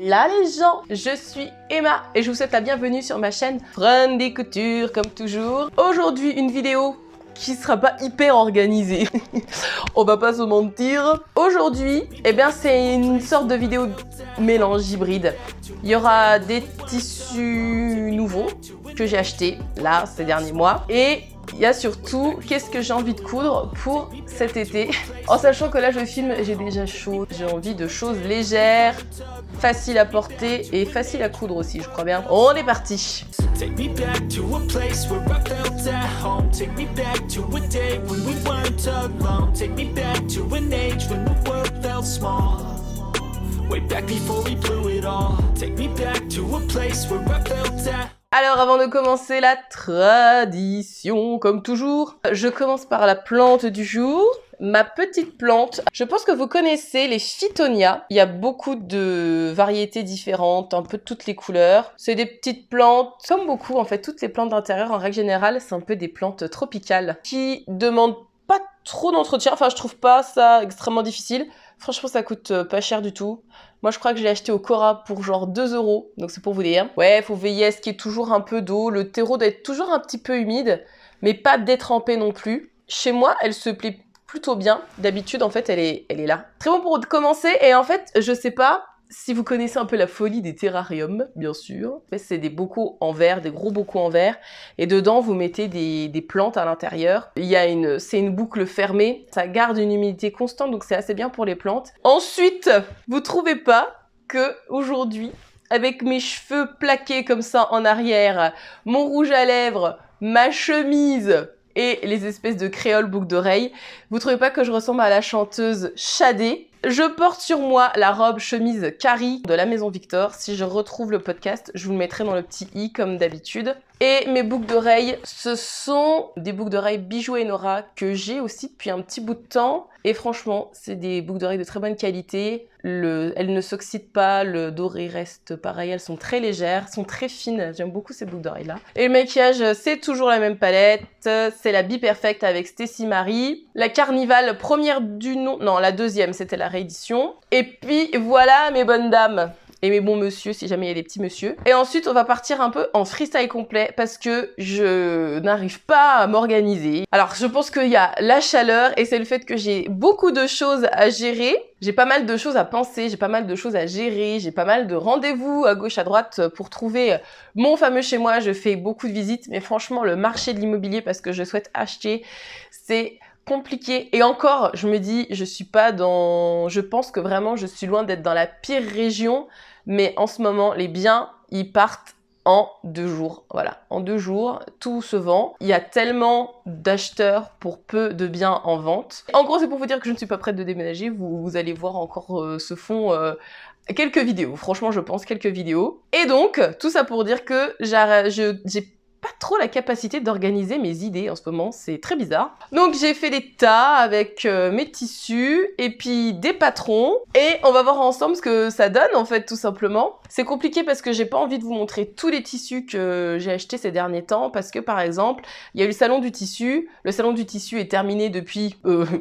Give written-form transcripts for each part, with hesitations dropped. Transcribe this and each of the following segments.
Là les gens, je suis Emma et je vous souhaite la bienvenue sur ma chaîne Fran des Coutures comme toujours. Aujourd'hui une vidéo qui sera pas hyper organisée, on va pas se mentir. Aujourd'hui, c'est une sorte de vidéo mélange hybride. Il y aura des tissus nouveaux que j'ai achetés là ces derniers mois et il y a surtout qu'est-ce que j'ai envie de coudre pour cet été. En sachant que là je filme, j'ai déjà chaud, j'ai envie de choses légères, faciles à porter et faciles à coudre aussi, je crois bien. On est parti. Alors avant de commencer la tradition, comme toujours, je commence par la plante du jour. Ma petite plante, je pense que vous connaissez les Phytonia. Il y a beaucoup de variétés différentes, un peu de toutes les couleurs. C'est des petites plantes, comme beaucoup en fait, toutes les plantes d'intérieur en règle générale, c'est un peu des plantes tropicales qui demandent pas trop d'entretien. Enfin, je trouve pas ça extrêmement difficile. Franchement, ça coûte pas cher du tout. Moi, je crois que je l'ai acheté au Cora pour genre 2 €. Donc, c'est pour vous dire. Ouais, faut veiller à ce qu'il y ait toujours un peu d'eau. Le terreau doit être toujours un petit peu humide, mais pas détrempé non plus. Chez moi, elle se plaît plutôt bien. D'habitude, en fait, elle est là. Très bon pour commencer. Et en fait, je sais pas si vous connaissez un peu la folie des terrariums, bien sûr. C'est des bocaux en verre, des gros bocaux en verre. Et dedans, vous mettez des plantes à l'intérieur. C'est une boucle fermée. Ça garde une humidité constante, donc c'est assez bien pour les plantes. Ensuite, vous trouvez pas que aujourd'hui, avec mes cheveux plaqués comme ça en arrière, mon rouge à lèvres, ma chemise et les espèces de créoles boucles d'oreilles, vous trouvez pas que je ressemble à la chanteuse Shadé? Je porte sur moi la robe chemise Carrie de la Maison Victor. Si je retrouve le podcast, je vous le mettrai dans le petit i comme d'habitude. Et mes boucles d'oreilles, ce sont des boucles d'oreilles Bijoux et Nora que j'ai aussi depuis un petit bout de temps. Et franchement, c'est des boucles d'oreilles de très bonne qualité. Elles ne s'oxydent pas, le doré reste pareil. Elles sont très légères, sont très fines. J'aime beaucoup ces boucles d'oreilles là. Et le maquillage, c'est toujours la même palette. C'est la Be Perfect avec Stacy Marie. La Carnival, première du nom. Non, la deuxième, c'était la réédition. Et puis voilà mes bonnes dames. Et mes bons monsieur, si jamais il y a des petits monsieur. Et ensuite, on va partir un peu en freestyle complet parce que je n'arrive pas à m'organiser. Alors, je pense qu'il y a la chaleur et c'est le fait que j'ai beaucoup de choses à gérer. J'ai pas mal de choses à penser, j'ai pas mal de choses à gérer, j'ai pas mal de rendez-vous à gauche à droite pour trouver mon fameux chez moi. Je fais beaucoup de visites, mais franchement, le marché de l'immobilier, parce que je souhaite acheter, c'est compliqué. Et encore, je me dis, je pense que vraiment, je suis loin d'être dans la pire région. Mais en ce moment, les biens, ils partent en 2 jours. Voilà, en 2 jours, tout se vend. Il y a tellement d'acheteurs pour peu de biens en vente. En gros, c'est pour vous dire que je ne suis pas prête de déménager. Vous allez voir encore ce fond quelques vidéos. Franchement, je pense quelques vidéos. Et donc, tout ça pour dire que j'ai pas trop la capacité d'organiser mes idées en ce moment, c'est très bizarre. Donc j'ai fait des tas avec mes tissus et puis des patrons et on va voir ensemble ce que ça donne en fait tout simplement. C'est compliqué parce que j'ai pas envie de vous montrer tous les tissus que j'ai achetés ces derniers temps parce que par exemple, il y a eu le salon du tissu. Le salon du tissu est terminé depuis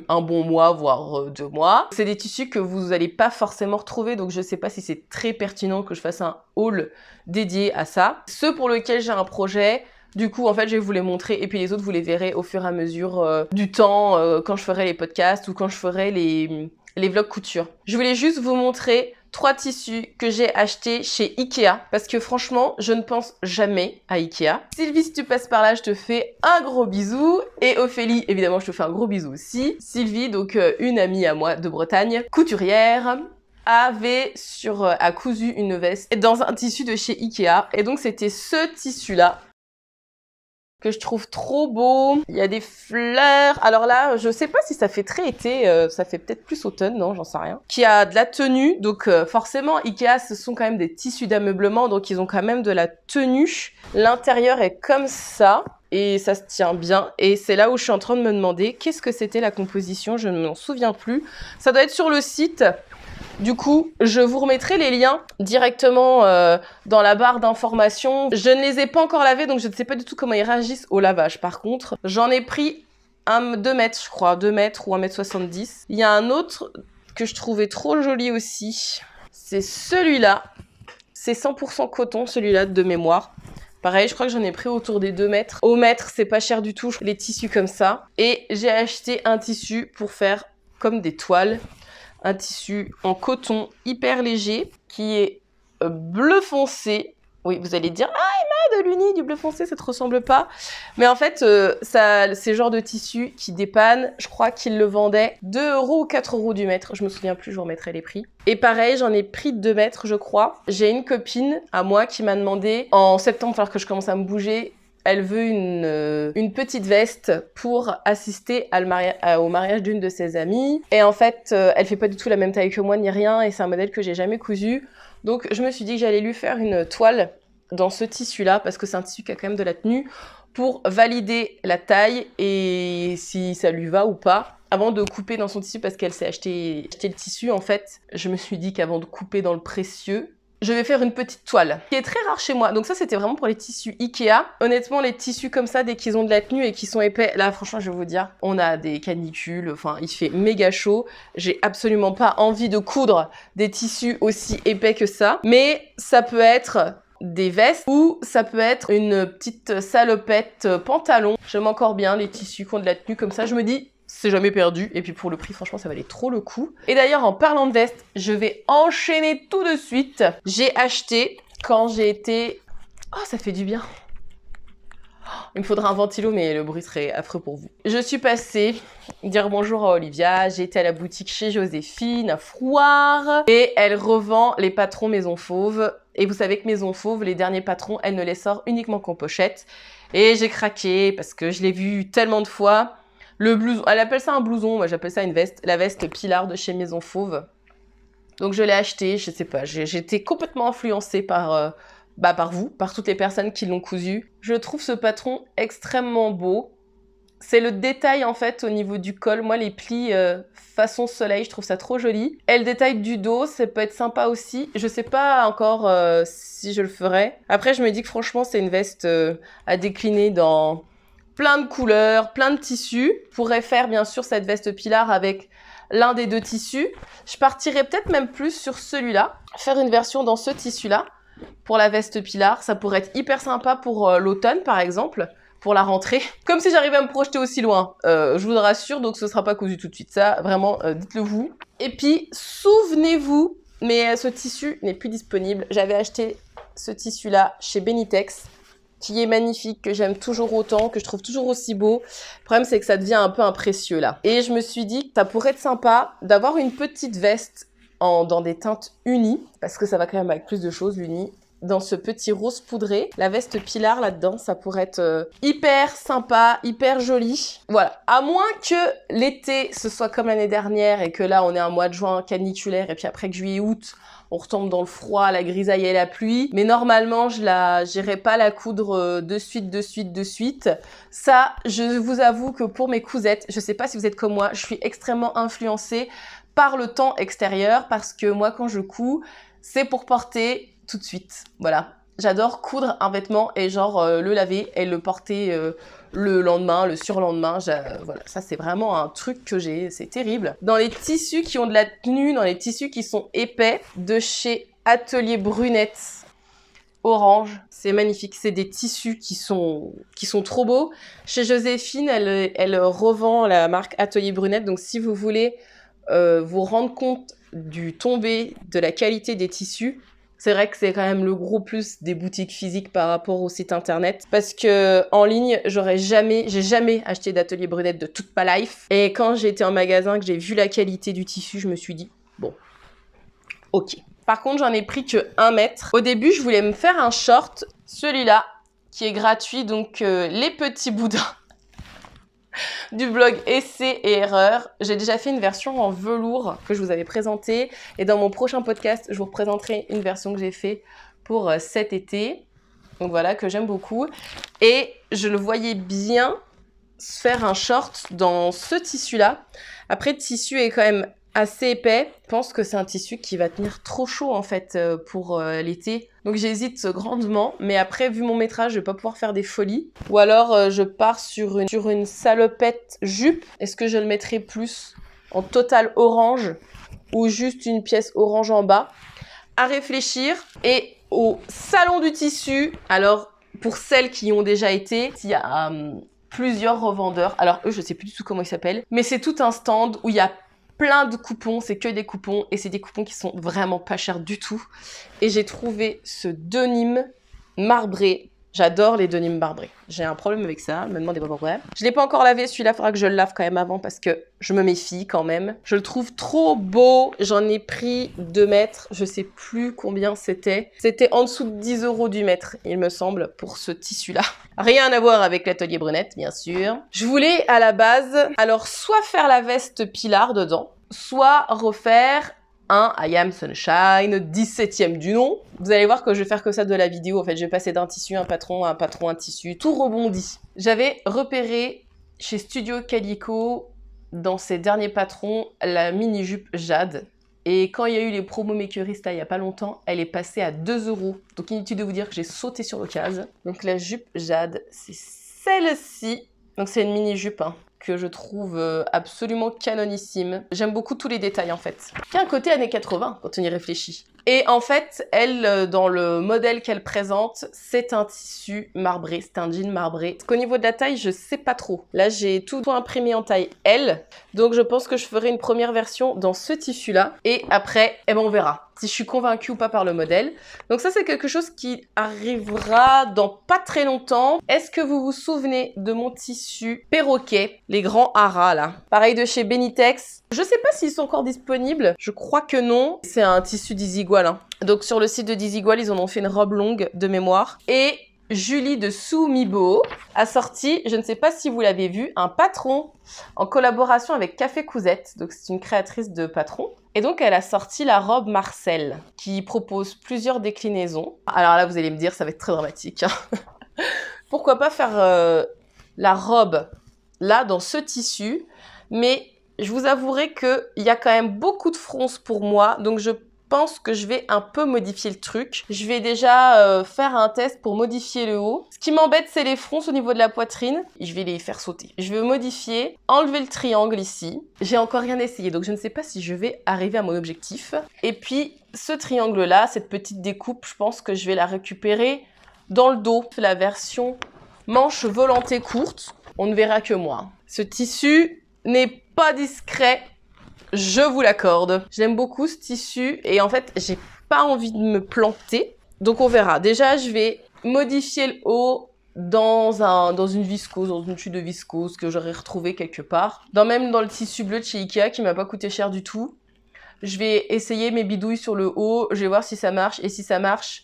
un bon mois voire 2 mois. C'est des tissus que vous allez pas forcément retrouver donc je sais pas si c'est très pertinent que je fasse un haul dédié à ça. Ceux pour lesquels j'ai un projet, du coup, en fait, je vais vous les montrer et puis les autres, vous les verrez au fur et à mesure du temps, quand je ferai les podcasts ou quand je ferai les vlogs couture. Je voulais juste vous montrer 3 tissus que j'ai achetés chez Ikea parce que franchement, je ne pense jamais à Ikea. Sylvie, si tu passes par là, je te fais un gros bisou. Et Ophélie, évidemment, je te fais un gros bisou aussi. Sylvie, donc une amie à moi de Bretagne, couturière, a cousu une veste dans un tissu de chez Ikea. Et donc, c'était ce tissu-là que je trouve trop beau. Il y a des fleurs. Alors là, je sais pas si ça fait très été, ça fait peut-être plus automne, non, j'en sais rien. Qui a de la tenue, donc forcément, Ikea, ce sont quand même des tissus d'ameublement, donc ils ont quand même de la tenue. L'intérieur est comme ça. Et ça se tient bien. Et c'est là où je suis en train de me demander qu'est-ce que c'était la composition, je ne m'en souviens plus. Ça doit être sur le site. Du coup, je vous remettrai les liens directement dans la barre d'informations. Je ne les ai pas encore lavés, donc je ne sais pas du tout comment ils réagissent au lavage. Par contre, j'en ai pris 2 mètres, je crois, 2 mètres ou 1,70 m. Il y a un autre que je trouvais trop joli aussi. C'est celui-là. C'est 100% coton, celui-là, de mémoire. Pareil, je crois que j'en ai pris autour des 2 mètres. Au mètre, c'est pas cher du tout, les tissus comme ça. Et j'ai acheté un tissu pour faire comme des toiles. Un tissu en coton hyper léger qui est bleu foncé. Oui, vous allez dire, ah Emma, de l'Uni, du bleu foncé, ça te ressemble pas. Mais en fait, c'est le genre de tissu qui dépanne. Je crois qu'ils le vendaient 2 € ou 4 € du mètre. Je me souviens plus, je vous remettrai les prix. Et pareil, j'en ai pris 2 mètres, je crois. J'ai une copine à moi qui m'a demandé, en septembre, alors que je commence à me bouger, elle veut une petite veste pour assister au mariage d'une de ses amies. Et en fait, elle fait pas du tout la même taille que moi, ni rien. Et c'est un modèle que j'ai jamais cousu. Donc, je me suis dit que j'allais lui faire une toile dans ce tissu-là, parce que c'est un tissu qui a quand même de la tenue, pour valider la taille et si ça lui va ou pas. Avant de couper dans son tissu, parce qu'elle s'est acheté le tissu, en fait, je me suis dit qu'avant de couper dans le précieux, je vais faire une petite toile, qui est très rare chez moi. Donc ça, c'était vraiment pour les tissus Ikea. Honnêtement, les tissus comme ça, dès qu'ils ont de la tenue et qu'ils sont épais, là, franchement, je vais vous dire, on a des canicules, enfin, il fait méga chaud. J'ai absolument pas envie de coudre des tissus aussi épais que ça. Mais ça peut être des vestes ou ça peut être une petite salopette pantalon. J'aime encore bien les tissus qui ont de la tenue comme ça. Je me dis, c'est jamais perdu. Et puis pour le prix, franchement, ça valait trop le coup. Et d'ailleurs, en parlant de veste, je vais enchaîner tout de suite. J'ai acheté quand j'ai été... Oh, ça fait du bien. Il me faudra un ventilo, mais le bruit serait affreux pour vous. Je suis passée dire bonjour à Olivia. J'ai été à la boutique chez Joséphine, à Frouard. Et elle revend les patrons Maison Fauve. Et vous savez que Maison Fauve, les derniers patrons, elle ne les sort uniquement qu'en pochette. Et j'ai craqué parce que je l'ai vu tellement de fois. Le blouson, elle appelle ça un blouson, moi j'appelle ça une veste. La veste Pilar de chez Maison Fauve. Donc je l'ai acheté, je sais pas, j'ai été complètement influencée par vous, par toutes les personnes qui l'ont cousu. Je trouve ce patron extrêmement beau. C'est le détail en fait au niveau du col. Moi les plis façon soleil, je trouve ça trop joli. Et le détail du dos, ça peut être sympa aussi. Je sais pas encore si je le ferai. Après je me dis que franchement c'est une veste à décliner dans plein de couleurs, plein de tissus. Je pourrais faire bien sûr cette veste Pilar avec l'un des 2 tissus. Je partirais peut-être même plus sur celui-là. Faire une version dans ce tissu-là pour la veste Pilar. Ça pourrait être hyper sympa pour l'automne par exemple, pour la rentrée. Comme si j'arrivais à me projeter aussi loin. Je vous le rassure, donc ce sera pas cousu tout de suite. Ça, vraiment, dites-le vous. Et puis, souvenez-vous, mais ce tissu n'est plus disponible. J'avais acheté ce tissu-là chez Benitex, qui est magnifique, que j'aime toujours autant, que je trouve toujours aussi beau. Le problème, c'est que ça devient un peu un précieux, là. Et je me suis dit que ça pourrait être sympa d'avoir une petite veste dans des teintes unies, parce que ça va quand même avec plus de choses, l'uni. Dans ce petit rose poudré, la veste Pilar là-dedans, ça pourrait être hyper sympa, hyper joli. Voilà, à moins que l'été, ce soit comme l'année dernière, et que là, on est un mois de juin caniculaire, et puis après que juillet-août, on retombe dans le froid, la grisaille et la pluie. Mais normalement, j'irai pas la coudre de suite. Ça, je vous avoue que pour mes cousettes, je sais pas si vous êtes comme moi, je suis extrêmement influencée par le temps extérieur, parce que moi, quand je couds, c'est pour porter tout de suite. Voilà. J'adore coudre un vêtement et genre le laver et le porter le lendemain, le surlendemain. Voilà, ça c'est vraiment un truc que j'ai, c'est terrible. Dans les tissus qui ont de la tenue, dans les tissus qui sont épais, de chez Atelier Brunette, orange, c'est magnifique. C'est des tissus qui sont trop beaux. Chez Joséphine, elle revend la marque Atelier Brunette, donc si vous voulez vous rendre compte du tombé, de la qualité des tissus, c'est vrai que c'est quand même le gros plus des boutiques physiques par rapport au site internet. Parce que en ligne, j'ai jamais acheté d'Atelier Brunette de toute ma life. Et quand j'ai été en magasin, que j'ai vu la qualité du tissu, je me suis dit, bon, ok. Par contre, j'en ai pris que 1 mètre. Au début, je voulais me faire un short, celui-là, qui est gratuit, donc les petits boudins du blog Essais et Erreurs. J'ai déjà fait une version en velours que je vous avais présentée. Et dans mon prochain podcast, je vous représenterai une version que j'ai fait pour cet été. Donc voilà, que j'aime beaucoup. Et je le voyais bien faire un short dans ce tissu-là. Après, le tissu est quand même assez épais. Je pense que c'est un tissu qui va tenir trop chaud en fait pour l'été. Donc j'hésite grandement, mais après vu mon métrage, je vais pas pouvoir faire des folies. Ou alors je pars sur une salopette jupe. Est-ce que je le mettrai plus en total orange ou juste une pièce orange en bas? À réfléchir. Et au salon du tissu. Alors, pour celles qui y ont déjà été, il y a plusieurs revendeurs. Alors, eux, je sais plus du tout comment ils s'appellent. Mais c'est tout un stand où il y a plein de coupons. C'est que des coupons. Et c'est des coupons qui sont vraiment pas chers du tout. Et j'ai trouvé ce denim marbré. J'adore les denims marbrés. J'ai un problème avec ça, me demandez pas pourquoi. Je l'ai pas encore lavé, celui-là, il faudra que je le lave quand même avant parce que je me méfie quand même. Je le trouve trop beau. J'en ai pris 2 mètres, je sais plus combien c'était. C'était en dessous de 10 € du mètre, il me semble, pour ce tissu-là. Rien à voir avec l'atelier Brunette, bien sûr. Je voulais à la base, alors soit faire la veste Pilar dedans, soit refaire un I Am Sunshine, 17e du nom. Vous allez voir que je vais faire que ça de la vidéo. En fait, je vais passer d'un tissu à un patron, un tissu. Tout rebondit. J'avais repéré chez Studio Calico, dans ses derniers patrons, la mini-jupe Jade. Et quand il y a eu les promos makeristes il y a pas longtemps, elle est passée à 2 €. Donc inutile de vous dire que j'ai sauté sur l'occasion. Donc la jupe Jade, c'est celle-ci. Donc c'est une mini-jupe, hein, que je trouve absolument canonissime. J'aime beaucoup tous les détails en fait. Il y a un côté années 80 quand on y réfléchit. Et en fait, elle, dans le modèle qu'elle présente, c'est un tissu marbré, c'est un jean marbré. Parce qu'au niveau de la taille, je sais pas trop. Là, j'ai tout imprimé en taille L. Donc je pense que je ferai une première version dans ce tissu-là. Et après, eh ben, on verra si je suis convaincue ou pas par le modèle. Donc ça, c'est quelque chose qui arrivera dans pas très longtemps. Est-ce que vous vous souvenez de mon tissu perroquet, les grands haras là? Pareil de chez Benitex. Je sais pas s'ils sont encore disponibles. Je crois que non. C'est un tissu Desigual, hein. Donc sur le site de Desigual, ils en ont fait une robe longue de mémoire. Et Julie de Soumibo a sorti, je ne sais pas si vous l'avez vu, un patron en collaboration avec Café Cousette. Donc c'est une créatrice de patron. Et donc elle a sorti la robe Marcel qui propose plusieurs déclinaisons. Alors là vous allez me dire ça va être très dramatique, hein. Pourquoi pas faire la robe là dans ce tissu, mais je vous avouerai qu'il y a quand même beaucoup de fronces pour moi, donc je pense que je vais un peu modifier le truc. Je vais déjà faire un test pour modifier le haut. Ce qui m'embête, c'est les fronces au niveau de la poitrine. Je vais les faire sauter. Je vais modifier, enlever le triangle ici. J'ai encore rien essayé, donc je ne sais pas si je vais arriver à mon objectif. Et puis, ce triangle-là, cette petite découpe, je pense que je vais la récupérer dans le dos. La version manche volantée courte, on ne verra que moi. Ce tissu n'est pas discret. Je vous l'accorde. J'aime beaucoup ce tissu et en fait, j'ai pas envie de me planter. Donc on verra. Déjà, je vais modifier le haut dans une viscose, dans une tuile de viscose que j'aurais retrouvé quelque part. Même dans le tissu bleu de chez Ikea qui m'a pas coûté cher du tout. Je vais essayer mes bidouilles sur le haut. Je vais voir si ça marche. Et si ça marche,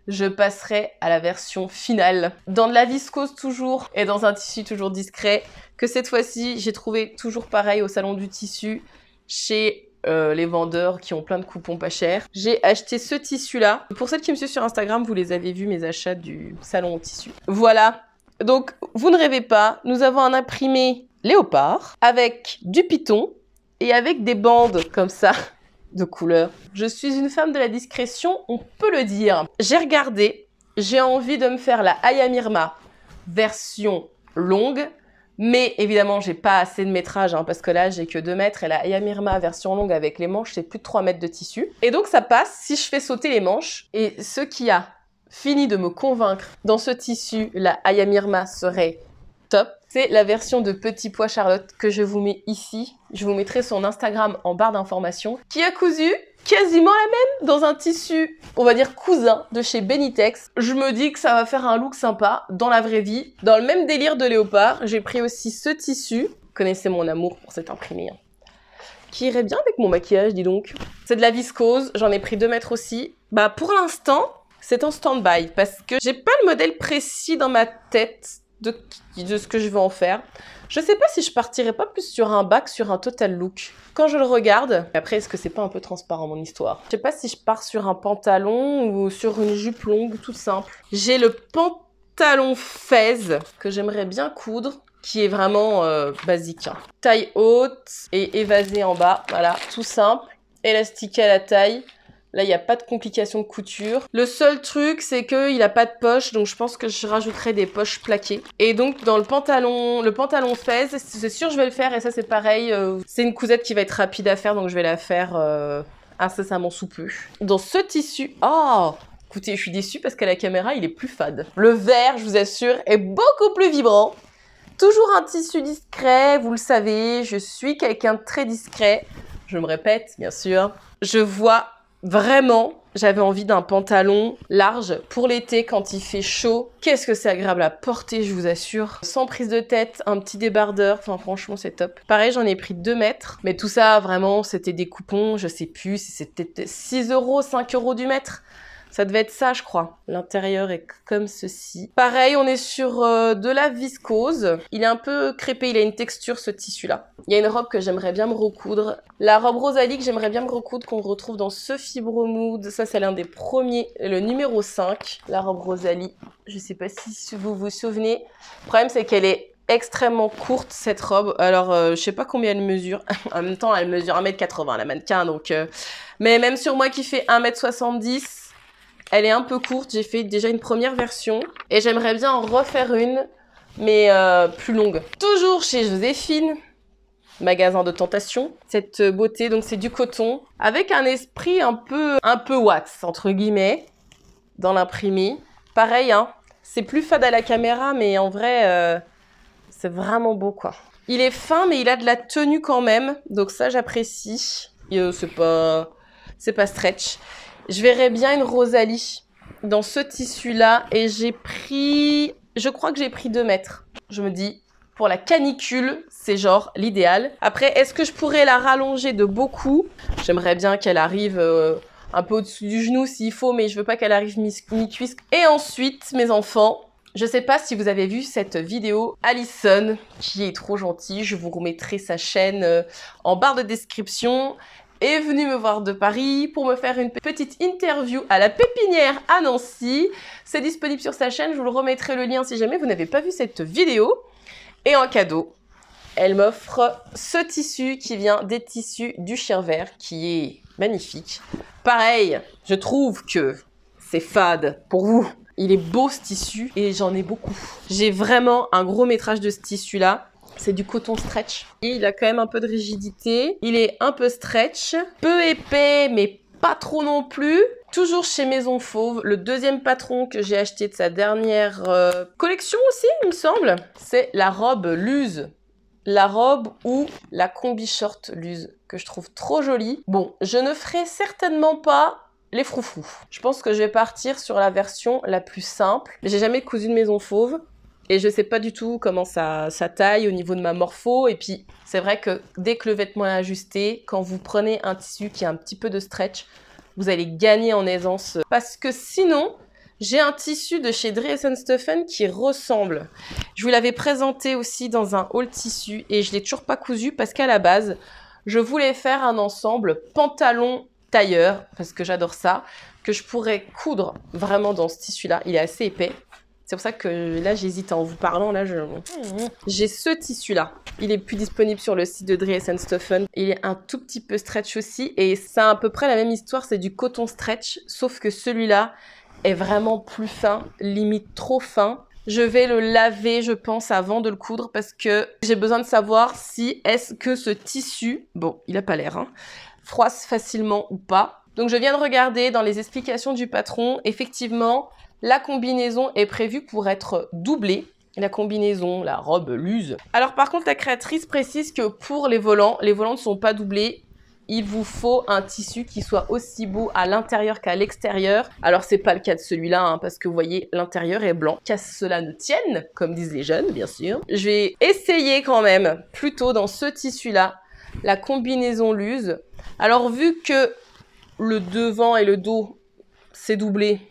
je passerai à la version finale. Dans de la viscose toujours et dans un tissu toujours discret. Que cette fois-ci, j'ai trouvé toujours pareil au salon du tissu. Chez les vendeurs qui ont plein de coupons pas chers. J'ai acheté ce tissu-là. Pour celles qui me suivent sur Instagram, vous les avez vus, mes achats du salon au tissu. Voilà. Donc, vous ne rêvez pas. Nous avons un imprimé léopard avec du python et avec des bandes comme ça de couleurs. Je suis une femme de la discrétion, on peut le dire. J'ai regardé. J'ai envie de me faire la Aya Myrma version longue. Mais évidemment, j'ai pas assez de métrage, hein, parce que là, j'ai que 2 mètres et la Aya Myrma version longue avec les manches, c'est plus de 3 mètres de tissu. Et donc, ça passe si je fais sauter les manches. Et ce qui a fini de me convaincre dans ce tissu, la Aya Myrma serait top. C'est la version de Petit Pois Charlotte que je vous mets ici. Je vous mettrai son Instagram en barre d'informations. Qui a cousu quasiment la même dans un tissu, on va dire cousin, de chez Benitex. Je me dis que ça va faire un look sympa dans la vraie vie. Dans le même délire de léopard, j'ai pris aussi ce tissu. Vous connaissez mon amour pour cet imprimé, hein, qui irait bien avec mon maquillage, dis donc. C'est de la viscose, j'en ai pris 2 mètres aussi. Bah pour l'instant, c'est en stand-by parce que j'ai pas le modèle précis dans ma tête de ce que je veux en faire. Je sais pas si je partirais pas plus sur un bac, sur un total look. Quand je le regarde, après est-ce que c'est pas un peu transparent mon histoire? Je sais pas si je pars sur un pantalon ou sur une jupe longue toute simple. J'ai le pantalon fez que j'aimerais bien coudre, qui est vraiment basique, hein. Taille haute et évasée en bas, voilà, tout simple. Élastique à la taille. Là, il n'y a pas de complications de couture. Le seul truc, c'est qu'il n'a pas de poche, donc je pense que je rajouterai des poches plaquées. Et donc, dans le pantalon fez, c'est sûr je vais le faire, et ça c'est pareil. C'est une cousette qui va être rapide à faire, donc je vais la faire incessamment sous peu. Dans ce tissu... Oh, Écoutez, je suis déçue parce qu'à la caméra, il est plus fade. Le vert, je vous assure, est beaucoup plus vibrant. Toujours un tissu discret, vous le savez, je suis quelqu'un de très discret. Je me répète, bien sûr. Je vois vraiment, j'avais envie d'un pantalon large pour l'été quand il fait chaud. Qu'est-ce que c'est agréable à porter, je vous assure. Sans prise de tête, un petit débardeur, enfin franchement c'est top. Pareil, j'en ai pris 2 mètres, mais tout ça vraiment c'était des coupons, je sais plus si c'était 6 €, 5 € du mètre. Ça devait être ça, je crois. L'intérieur est comme ceci. Pareil, on est sur de la viscose. Il est un peu crêpé, il a une texture, ce tissu-là. Il y a une robe que j'aimerais bien me recoudre. La robe Rosalie que j'aimerais bien me recoudre, qu'on retrouve dans ce Fibromood. Ça, c'est l'un des premiers, le numéro 5. La robe Rosalie. Je sais pas si vous vous souvenez. Le problème, c'est qu'elle est extrêmement courte, cette robe. Alors, je sais pas combien elle mesure. En même temps, elle mesure 1m80, la mannequin. Donc, mais même sur moi qui fait 1m70... Elle est un peu courte, j'ai fait déjà une première version et j'aimerais bien en refaire une, mais plus longue. Toujours chez Joséphine, magasin de tentation. Cette beauté, donc c'est du coton, avec un esprit un peu wax, entre guillemets, dans l'imprimé. Pareil, hein, c'est plus fade à la caméra, mais en vrai, c'est vraiment beau, quoi. Il est fin, mais il a de la tenue quand même, donc ça j'apprécie. C'est pas stretch. Je verrais bien une Rosalie dans ce tissu-là et je crois que j'ai pris 2 mètres. Je me dis, pour la canicule, c'est genre l'idéal. Après, est-ce que je pourrais la rallonger de beaucoup? J'aimerais bien qu'elle arrive un peu au-dessus du genou s'il faut, mais je veux pas qu'elle arrive mi-cuisse. Et ensuite, mes enfants, je sais pas si vous avez vu cette vidéo, Alison, qui est trop gentille, je vous remettrai sa chaîne en barre de description, est venue me voir de Paris pour me faire une petite interview à la Pépinière à Nancy. C'est disponible sur sa chaîne, je vous le remettrai le lien si jamais vous n'avez pas vu cette vidéo. Et en cadeau, elle m'offre ce tissu qui vient des tissus du Chien Vert, qui est magnifique. Pareil, je trouve que c'est fade pour vous. Il est beau ce tissu et j'en ai beaucoup. J'ai vraiment un gros métrage de ce tissu-là. C'est du coton stretch. Et il a quand même un peu de rigidité. Il est un peu stretch. Peu épais, mais pas trop non plus. Toujours chez Maison Fauve. Le deuxième patron que j'ai acheté de sa dernière collection aussi, il me semble. C'est la robe Luz. La robe ou la combi short Luz, que je trouve trop jolie. Bon, je ne ferai certainement pas les froufrous. Je pense que je vais partir sur la version la plus simple. J'ai jamais cousu de Maison Fauve. Et je sais pas du tout comment ça taille au niveau de ma morpho. Et puis, c'est vrai que dès que le vêtement est ajusté, quand vous prenez un tissu qui a un petit peu de stretch, vous allez gagner en aisance. Parce que sinon, j'ai un tissu de chez Dress & Stephen qui ressemble. Je vous l'avais présenté aussi dans un haul tissu et je l'ai toujours pas cousu parce qu'à la base, je voulais faire un ensemble pantalon tailleur, parce que j'adore ça, que je pourrais coudre vraiment dans ce tissu-là. Il est assez épais. C'est pour ça que là, j'hésite en vous parlant. Là, j'ai ce tissu-là. Il est plus disponible sur le site de Dress & Stephen. Il est un tout petit peu stretch aussi. Et c'est à peu près la même histoire. C'est du coton stretch. Sauf que celui-là est vraiment plus fin. Limite trop fin. Je vais le laver, je pense, avant de le coudre. Parce que j'ai besoin de savoir si est-ce que ce tissu... Bon, il a pas l'air, hein. Froisse facilement ou pas. Donc, je viens de regarder dans les explications du patron. Effectivement... La combinaison est prévue pour être doublée. La combinaison, la robe Luz. Alors par contre, la créatrice précise que pour les volants ne sont pas doublés. Il vous faut un tissu qui soit aussi beau à l'intérieur qu'à l'extérieur. Alors c'est pas le cas de celui-là, hein, parce que vous voyez, l'intérieur est blanc. Qu'à cela ne tienne, comme disent les jeunes, bien sûr. Je vais essayer quand même, plutôt dans ce tissu-là, la combinaison Luz. Alors vu que le devant et le dos, c'est doublé,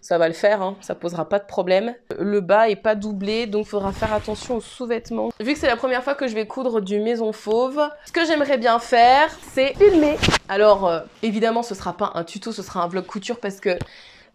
ça va le faire, hein, ça posera pas de problème. Le bas est pas doublé, donc il faudra faire attention aux sous-vêtements. Vu que c'est la première fois que je vais coudre du Maison Fauve, ce que j'aimerais bien faire, c'est filmer. Alors, évidemment, ce sera pas un tuto, ce sera un vlog couture parce que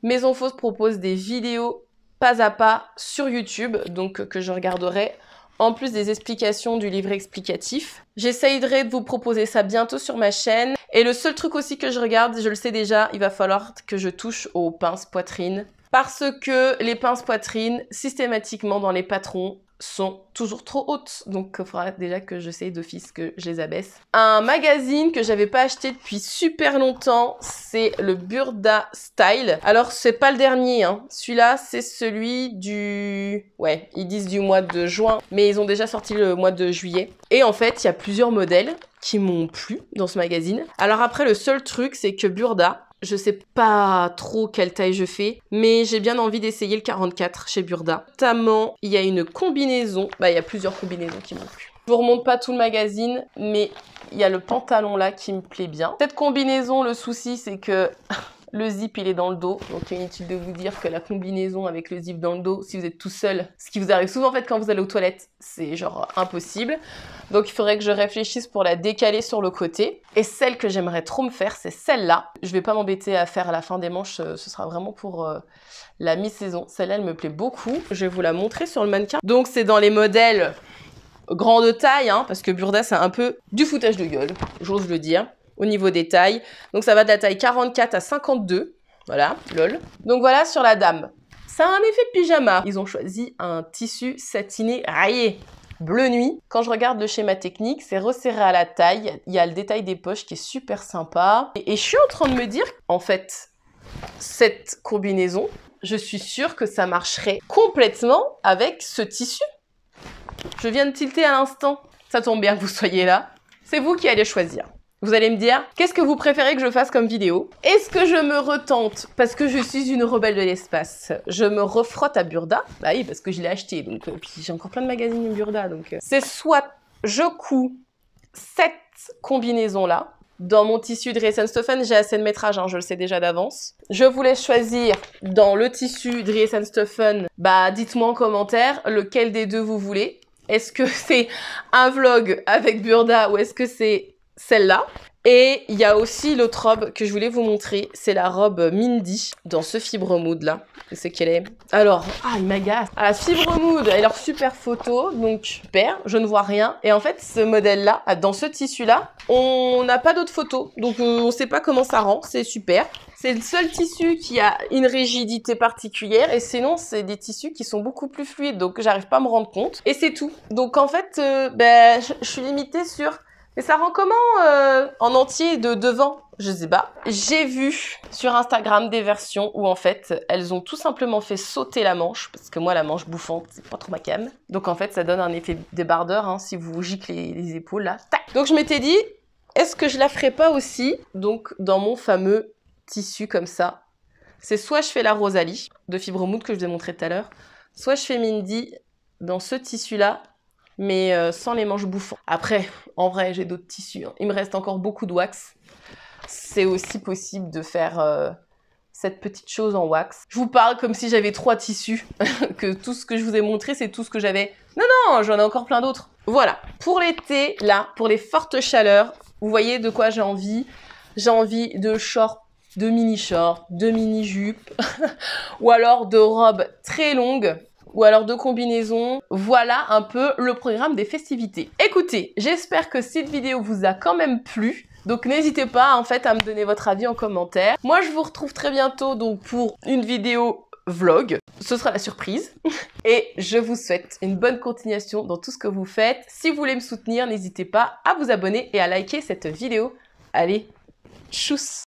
Maison Fauve propose des vidéos pas à pas sur YouTube, donc que je regarderai, en plus des explications du livret explicatif. J'essayerai de vous proposer ça bientôt sur ma chaîne. Et le seul truc aussi que je regarde, je le sais déjà, il va falloir que je touche aux pinces poitrine. Parce que les pinces poitrine, systématiquement dans les patrons, sont toujours trop hautes, donc il faudra déjà que j'essaye d'office que je les abaisse. Un magazine que j'avais pas acheté depuis super longtemps, c'est le Burda Style. Alors c'est pas le dernier, hein. Celui-là c'est celui du... Ouais, ils disent du mois de juin, mais ils ont déjà sorti le mois de juillet. Et en fait, il y a plusieurs modèles qui m'ont plu dans ce magazine. Alors après, le seul truc, c'est que Burda, je sais pas trop quelle taille je fais, mais j'ai bien envie d'essayer le 44 chez Burda. Notamment, il y a une combinaison, il y a plusieurs combinaisons qui m'ont plu. Je vous remonte pas tout le magazine, mais il y a le pantalon là qui me plaît bien. Cette combinaison, le souci, c'est que le zip, il est dans le dos. Donc, inutile de vous dire que la combinaison avec le zip dans le dos, si vous êtes tout seul, ce qui vous arrive souvent en fait quand vous allez aux toilettes, c'est genre impossible. Donc, il faudrait que je réfléchisse pour la décaler sur le côté. Et celle que j'aimerais trop me faire, c'est celle-là. Je vais pas m'embêter à faire à la fin des manches, ce sera vraiment pour la mi-saison. Celle-là, elle me plaît beaucoup. Je vais vous la montrer sur le mannequin. Donc, c'est dans les modèles grande taille, hein, parce que Burda, c'est un peu du foutage de gueule, j'ose le dire, au niveau des tailles. Donc, ça va de la taille 44 à 52. Voilà, lol. Donc, voilà sur la dame. Ça a un effet pyjama. Ils ont choisi un tissu satiné rayé. Bleu nuit. Quand je regarde le schéma technique, c'est resserré à la taille. Il y a le détail des poches qui est super sympa. Et je suis en train de me dire, en fait, cette combinaison, je suis sûre que ça marcherait complètement avec ce tissu. Je viens de tilter à l'instant. Ça tombe bien que vous soyez là. C'est vous qui allez choisir. Vous allez me dire, qu'est-ce que vous préférez que je fasse comme vidéo? Est-ce que je me retente parce que je suis une rebelle de l'espace? Je me refrotte à Burda? Bah oui, parce que je l'ai acheté. Donc, puis j'ai encore plein de magazines Burda. Donc, c'est soit je couds cette combinaison-là. Dans mon tissu Dries & Stoffen, j'ai assez de métrage, hein, je le sais déjà d'avance. Je vous laisse choisir dans le tissu Dries & Stoffen. Bah, dites-moi en commentaire lequel des deux vous voulez. Est-ce que c'est un vlog avec Burda ou est-ce que c'est celle-là? Et il y a aussi l'autre robe que je voulais vous montrer. C'est la robe Mindy dans ce fibre mood là. C'est qu'elle est. Alors, il m'agace. Ah, fibre mood, elle a leur super photo. Donc, super, je ne vois rien. Et en fait, ce modèle-là, dans ce tissu-là, on n'a pas d'autres photos. Donc, on ne sait pas comment ça rend. C'est super. C'est le seul tissu qui a une rigidité particulière. Et sinon, c'est des tissus qui sont beaucoup plus fluides. Donc, j'arrive pas à me rendre compte. Et c'est tout. Donc, en fait, je suis limitée sur... Mais ça rend comment en entier de devant? Je sais pas. J'ai vu sur Instagram des versions où en fait, elles ont tout simplement fait sauter la manche, parce que moi, la manche bouffante, c'est pas trop ma came. Donc en fait, ça donne un effet débardeur, hein, si vous giclez les épaules, là. Tac. Donc je m'étais dit, est-ce que je la ferais pas aussi, donc dans mon fameux tissu comme ça? C'est soit je fais la Rosalie, de fibre mood que je vous ai montré tout à l'heure, soit je fais Mindy dans ce tissu-là, mais sans les manches bouffantes. Après, en vrai, j'ai d'autres tissus. Hein. Il me reste encore beaucoup de wax. C'est aussi possible de faire cette petite chose en wax. Je vous parle comme si j'avais 3 tissus, que tout ce que je vous ai montré, c'est tout ce que j'avais. Non, j'en ai encore plein d'autres. Voilà, pour l'été, là, pour les fortes chaleurs, vous voyez de quoi j'ai envie. J'ai envie de shorts, de mini-shorts, de mini-jupes, ou alors de robes très longues, ou alors de combinaisons. Voilà un peu le programme des festivités. Écoutez, j'espère que cette vidéo vous a quand même plu. Donc n'hésitez pas en fait à me donner votre avis en commentaire. Moi je vous retrouve très bientôt donc pour une vidéo vlog. Ce sera la surprise. Et je vous souhaite une bonne continuation dans tout ce que vous faites. Si vous voulez me soutenir, n'hésitez pas à vous abonner et à liker cette vidéo. Allez, tchuss!